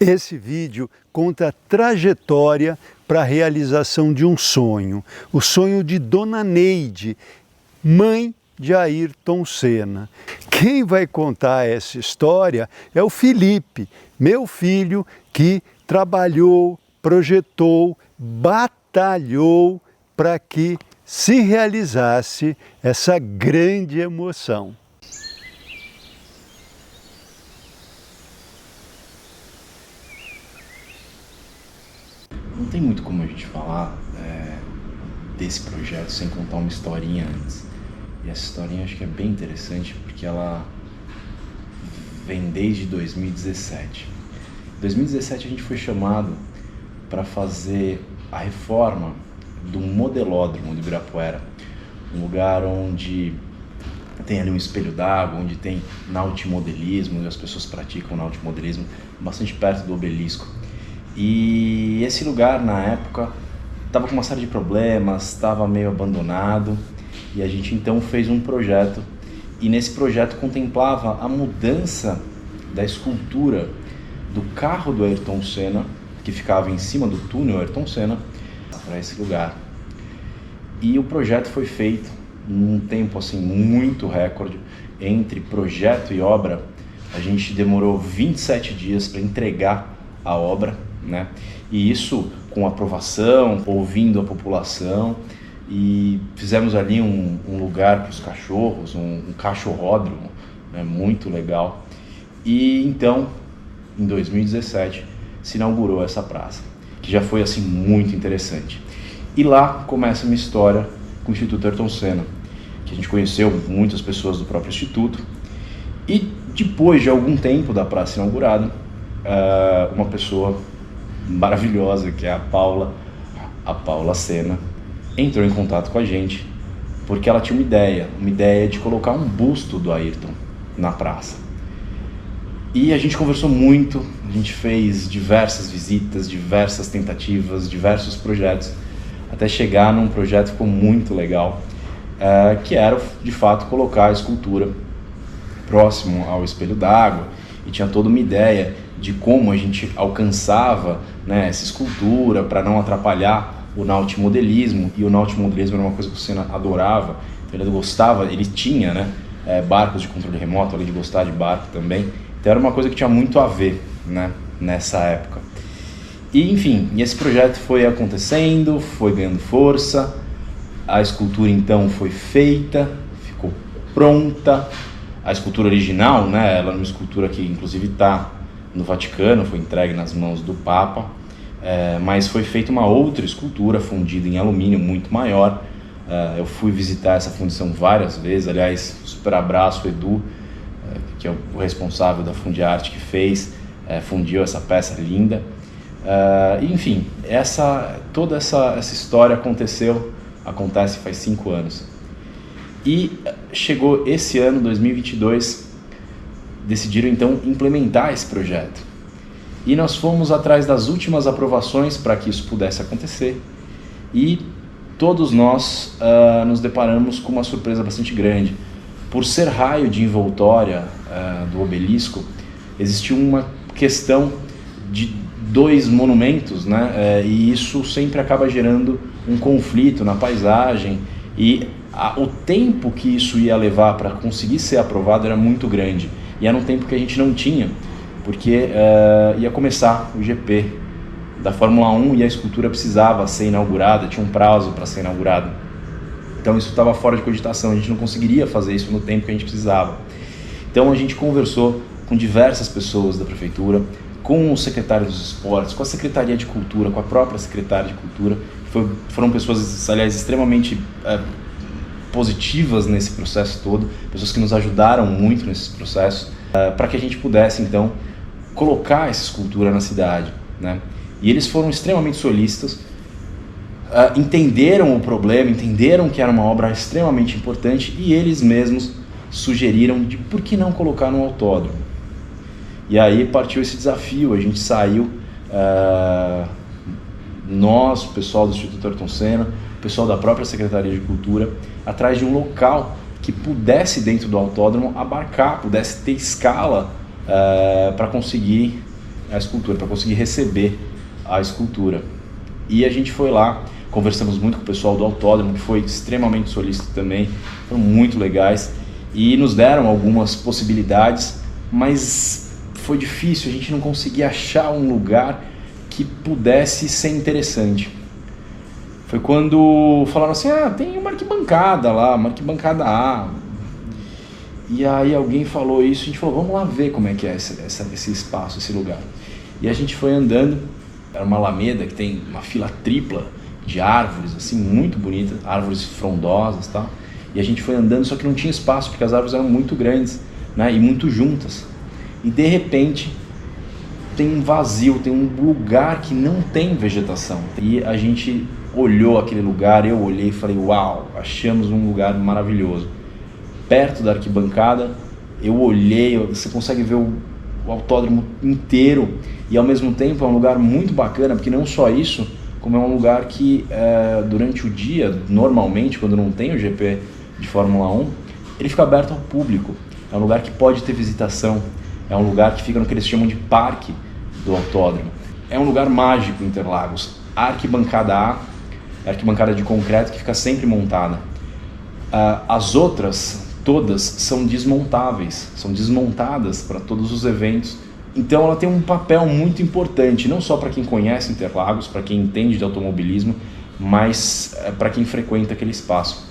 Esse vídeo conta a trajetória para a realização de um sonho, o sonho de Dona Neide, mãe de Ayrton Senna. Quem vai contar essa história é o Felipe, meu filho, que trabalhou, projetou, batalhou para que se realizasse essa grande emoção. Não tem muito como a gente falar desse projeto sem contar uma historinha antes. E essa historinha acho que é bem interessante porque ela vem desde 2017. Em 2017 a gente foi chamado para fazer a reforma do modelódromo de Ibirapuera, um lugar onde tem ali um espelho d'água, onde tem nautimodelismo, onde as pessoas praticam nautimodelismo, bastante perto do obelisco. E esse lugar, na época, estava com uma série de problemas, estava meio abandonado, e a gente então fez um projeto, e nesse projeto contemplava a mudança da escultura do carro do Ayrton Senna, que ficava em cima do túnel Ayrton Senna, para esse lugar. E o projeto foi feito num tempo assim muito recorde. Entre projeto e obra, a gente demorou 27 dias para entregar a obra, né? E isso com aprovação, ouvindo a população, e fizemos ali um lugar para os cachorros, um cachorródromo, né? Muito legal. E então, em 2017, se inaugurou essa praça, que já foi assim muito interessante. E lá começa a minha história com o Instituto Ayrton Senna, que a gente conheceu muitas pessoas do próprio Instituto. E depois de algum tempo da praça inaugurada, uma pessoa maravilhosa, que é a Paula Senna, entrou em contato com a gente, porque ela tinha uma ideia de colocar um busto do Ayrton na praça. E a gente conversou muito, a gente fez diversas visitas, diversas tentativas, diversos projetos, até chegar num projeto que ficou muito legal, que era, de fato, colocar a escultura próximo ao espelho d'água, e tinha toda uma ideia de como a gente alcançava, né, essa escultura para não atrapalhar o nautimodelismo, e o nautimodelismo era uma coisa que o Senna adorava, então ele gostava, ele tinha, né, barcos de controle remoto, além de gostar de barco também, então era uma coisa que tinha muito a ver, né, nessa época. E enfim, esse projeto foi acontecendo, foi ganhando força, a escultura então foi feita, ficou pronta, a escultura original, né, ela é uma escultura que inclusive está no Vaticano, foi entregue nas mãos do Papa, mas foi feita uma outra escultura fundida em alumínio muito maior. Eu fui visitar essa fundição várias vezes, aliás, super abraço Edu, que é o responsável da Fundiarte, que fez, fundiu essa peça linda. Enfim, toda essa história acontece faz 5 anos. E chegou esse ano, 2022, decidiram então implementar esse projeto. E nós fomos atrás das últimas aprovações para que isso pudesse acontecer. E todos nós nos deparamos com uma surpresa bastante grande. Por ser raio de envoltória do obelisco, existiu uma questão de 2 monumentos, né? E isso sempre acaba gerando um conflito na paisagem, e o tempo que isso ia levar para conseguir ser aprovado era muito grande, e era um tempo que a gente não tinha, porque ia começar o GP da Fórmula 1 e a escultura precisava ser inaugurada, tinha um prazo para ser inaugurada, então isso estava fora de cogitação, a gente não conseguiria fazer isso no tempo que a gente precisava. Então a gente conversou com diversas pessoas da prefeitura, com o secretário dos esportes, com a Secretaria de Cultura, com a própria Secretária de Cultura. Foram pessoas, aliás, extremamente positivas nesse processo todo, pessoas que nos ajudaram muito nesse processo, para que a gente pudesse, então, colocar essa escultura na cidade, né? E eles foram extremamente solícitos, entenderam o problema, entenderam que era uma obra extremamente importante, e eles mesmos sugeriram de por que não colocar no autódromo. E aí partiu esse desafio, a gente saiu, nós, o pessoal do Instituto Ayrton Senna, o pessoal da própria Secretaria de Cultura, atrás de um local que pudesse, dentro do autódromo, abarcar, pudesse ter escala para conseguir a escultura, para conseguir receber a escultura. E a gente foi lá, conversamos muito com o pessoal do autódromo, que foi extremamente solícito também, foram muito legais e nos deram algumas possibilidades, mas foi difícil, a gente não conseguia achar um lugar que pudesse ser interessante. Foi quando falaram assim, tem uma arquibancada lá, uma arquibancada A. E aí alguém falou isso, a gente falou, vamos lá ver como é que é esse espaço, esse lugar. E a gente foi andando, era uma alameda que tem uma fila tripla de árvores, assim, muito bonitas, árvores frondosas e tal. E a gente foi andando, só que não tinha espaço, porque as árvores eram muito grandes, né, e muito juntas. E de repente tem um vazio, tem um lugar que não tem vegetação. E a gente olhou aquele lugar, eu olhei e falei, uau, achamos um lugar maravilhoso. Perto da arquibancada, eu olhei, você consegue ver o autódromo inteiro e ao mesmo tempo é um lugar muito bacana, porque não só isso, como é um lugar que durante o dia, normalmente, quando não tem o GP de Fórmula 1, ele fica aberto ao público. É um lugar que pode ter visitação, é um lugar que fica no que eles chamam de parque do autódromo. É um lugar mágico, Interlagos. A arquibancada A, a arquibancada de concreto que fica sempre montada. As outras, todas, são desmontáveis, são desmontadas para todos os eventos. Então ela tem um papel muito importante, não só para quem conhece Interlagos, para quem entende de automobilismo, mas para quem frequenta aquele espaço.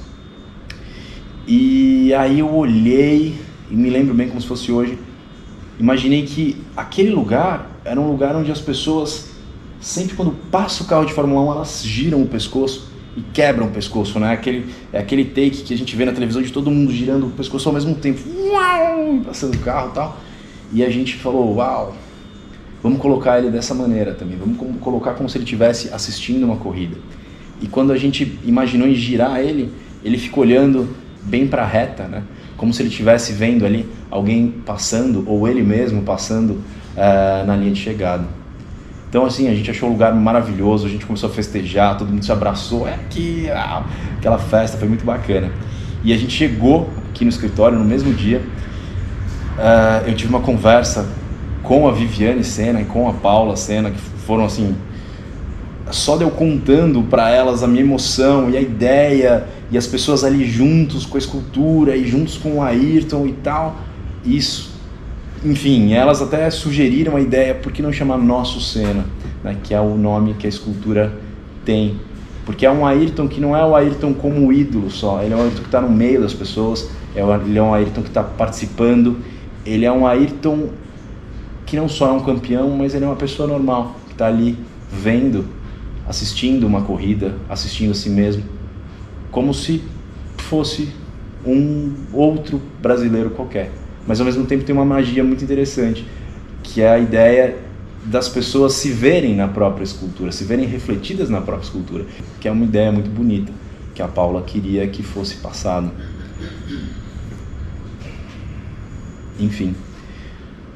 E aí eu olhei, e me lembro bem como se fosse hoje, imaginei que aquele lugar era um lugar onde as pessoas, sempre quando passa o carro de Fórmula 1, elas giram o pescoço e quebram o pescoço, né? Aquele take que a gente vê na televisão de todo mundo girando o pescoço ao mesmo tempo, passando o carro e tal. E a gente falou, uau, vamos colocar ele dessa maneira também, vamos colocar como se ele estivesse assistindo uma corrida. E quando a gente imaginou em girar ele, ele fica olhando bem para a reta, né? Como se ele estivesse vendo ali alguém passando, ou ele mesmo passando na linha de chegada. Então assim, a gente achou um lugar maravilhoso, a gente começou a festejar, todo mundo se abraçou, aquela festa foi muito bacana. E a gente chegou aqui no escritório no mesmo dia, eu tive uma conversa com a Viviane Senna e com a Paula Senna, que foram assim, só de eu contando para elas a minha emoção e a ideia, e as pessoas ali juntos com a escultura e juntos com o Ayrton e tal, isso, enfim, elas até sugeriram a ideia, por que não chamar Nosso Senna, né, que é o nome que a escultura tem, porque é um Ayrton que não é o Ayrton como ídolo só, ele é um Ayrton que está no meio das pessoas, ele é um Ayrton que está participando, ele é um Ayrton que não só é um campeão, mas ele é uma pessoa normal, que está ali vendo, assistindo uma corrida, assistindo a si mesmo, como se fosse um outro brasileiro qualquer. Mas ao mesmo tempo tem uma magia muito interessante, que é a ideia das pessoas se verem na própria escultura, se verem refletidas na própria escultura, que é uma ideia muito bonita, que a Paula queria que fosse passado. Enfim,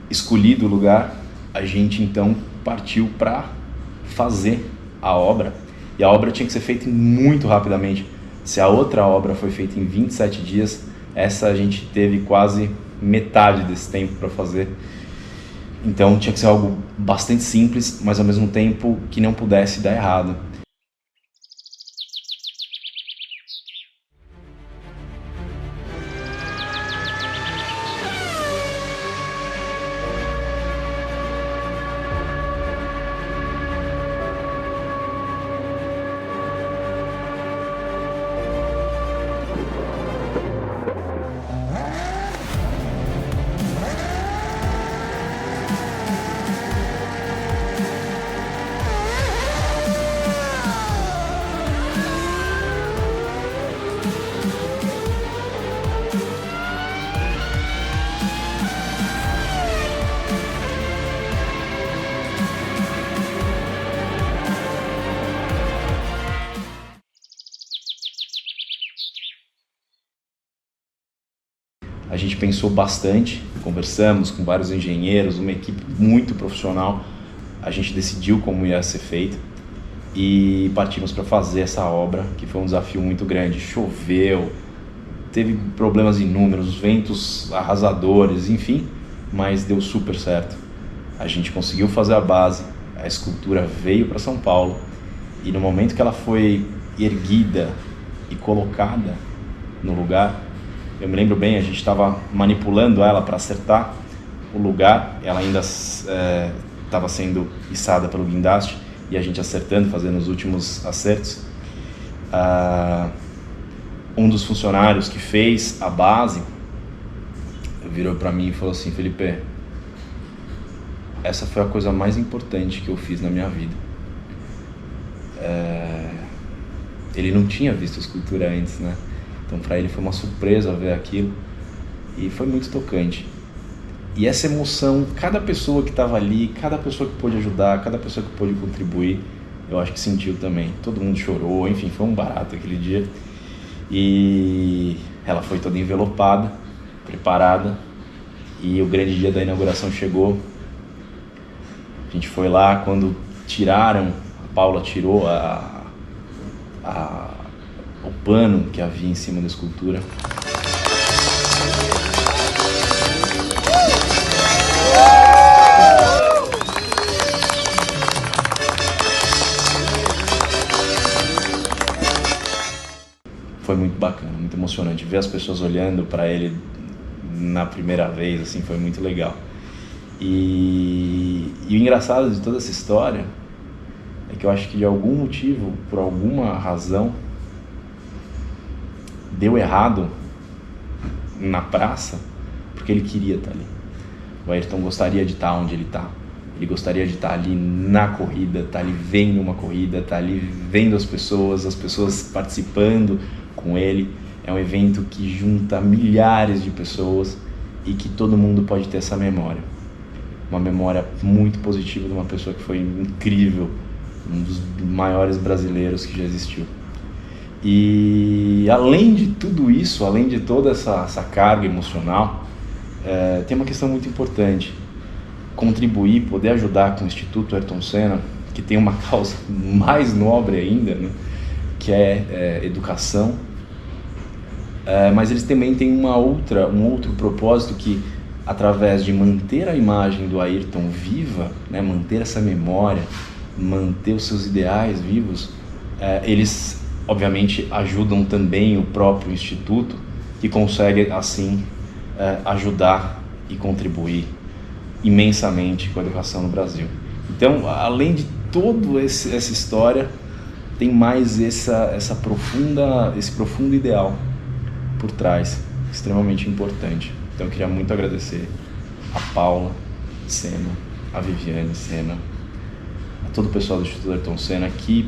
escolhido o lugar, a gente então partiu para fazer a obra, e a obra tinha que ser feita muito rapidamente. Se a outra obra foi feita em 27 dias, essa a gente teve quase metade desse tempo para fazer. Então tinha que ser algo bastante simples, mas ao mesmo tempo que não pudesse dar errado. A gente pensou bastante, conversamos com vários engenheiros, uma equipe muito profissional. A gente decidiu como ia ser feito e partimos para fazer essa obra, que foi um desafio muito grande. Choveu, teve problemas inúmeros, ventos arrasadores, enfim, mas deu super certo. A gente conseguiu fazer a base, a escultura veio para São Paulo e no momento que ela foi erguida e colocada no lugar, eu me lembro bem, a gente estava manipulando ela para acertar o lugar, ela ainda estava sendo içada pelo guindaste e a gente acertando, fazendo os últimos acertos. Um dos funcionários que fez a base virou para mim e falou assim: Felipe, essa foi a coisa mais importante que eu fiz na minha vida. Ele não tinha visto a escultura antes, né? Então para ele foi uma surpresa ver aquilo e foi muito tocante. E essa emoção, cada pessoa que estava ali, cada pessoa que pôde ajudar, cada pessoa que pôde contribuir, eu acho que sentiu também. Todo mundo chorou, enfim, foi um barato aquele dia. E ela foi toda envelopada, preparada, e o grande dia da inauguração chegou. A gente foi lá, quando tiraram, a Paula tirou o pano que havia em cima da escultura. Foi muito bacana, muito emocionante. Ver as pessoas olhando para ele na primeira vez, assim, foi muito legal. E o engraçado de toda essa história é que eu acho que de algum motivo, por alguma razão, deu errado na praça, porque ele queria estar ali. O Ayrton gostaria de estar onde ele está. Ele gostaria de estar ali na corrida, estar ali vendo uma corrida, estar ali vendo as pessoas participando com ele. É um evento que junta milhares de pessoas e que todo mundo pode ter essa memória. Uma memória muito positiva de uma pessoa que foi incrível, um dos maiores brasileiros que já existiu. E além de tudo isso, além de toda essa carga emocional, tem uma questão muito importante. Contribuir, poder ajudar com o Instituto Ayrton Senna, que tem uma causa mais nobre ainda, né? Que é educação. Mas eles também têm um outro propósito que, através de manter a imagem do Ayrton viva, né, manter essa memória, manter os seus ideais vivos, eles obviamente ajudam também o próprio Instituto, que consegue assim ajudar e contribuir imensamente com a educação no Brasil. Então, além de toda essa história, tem mais esse profundo ideal por trás, extremamente importante. Então eu queria muito agradecer a Paula Senna, a Viviane Senna, a todo o pessoal do Instituto Ayrton Senna que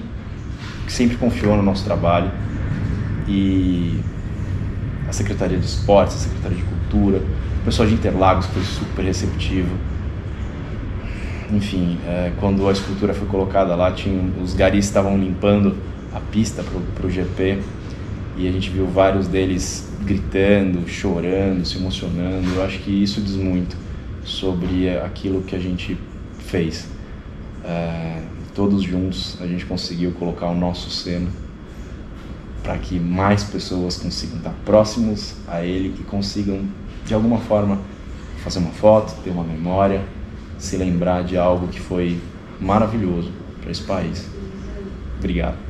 sempre confiou no nosso trabalho, e a Secretaria de Esportes, a Secretaria de Cultura, o pessoal de Interlagos foi super receptivo. Enfim, quando a escultura foi colocada lá, os garis estavam limpando a pista para o GP, e a gente viu vários deles gritando, chorando, se emocionando. Eu acho que isso diz muito sobre aquilo que a gente fez. Todos juntos a gente conseguiu colocar o nosso Senna para que mais pessoas consigam estar próximos a ele e consigam, de alguma forma, fazer uma foto, ter uma memória, se lembrar de algo que foi maravilhoso para esse país. Obrigado.